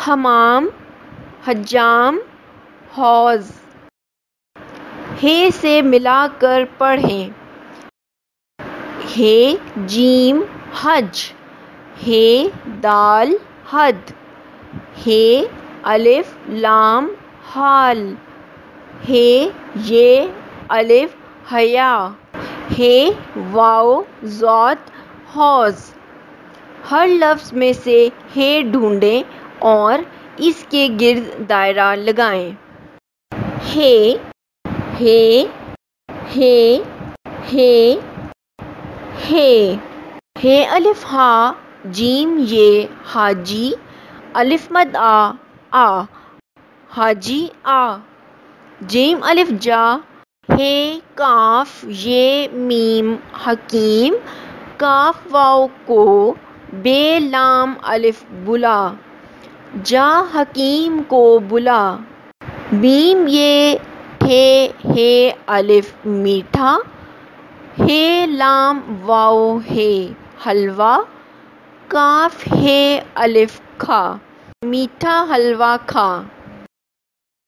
حمام، حجام، حوض۔ ہے سے ملا کر پڑھیں۔ ہے جیم حج، ہے دال حد، ہے الف لام حال، ہے یہ الف حیا، ہے واو ذات حوض۔ ہر لفظ میں سے ہے ڈھونڈیں اور اس کے گرد دائرہ لگائیں۔ ہے، ہے، ہے، ہے، ہے۔ ہے الف ہا جیم یہ حاجی، الف مد آ حاجی آ۔ جیم الف جا، ہے کاف یہ میم حکیم، کاف واو کو، بے لام الف بلا، جا حکیم کو بلا۔ میم یہ ٹھے ہے الف میٹھا، ہے لام واو ہے حلوہ، کاف ہے الف کھا، میٹھا حلوہ کھا۔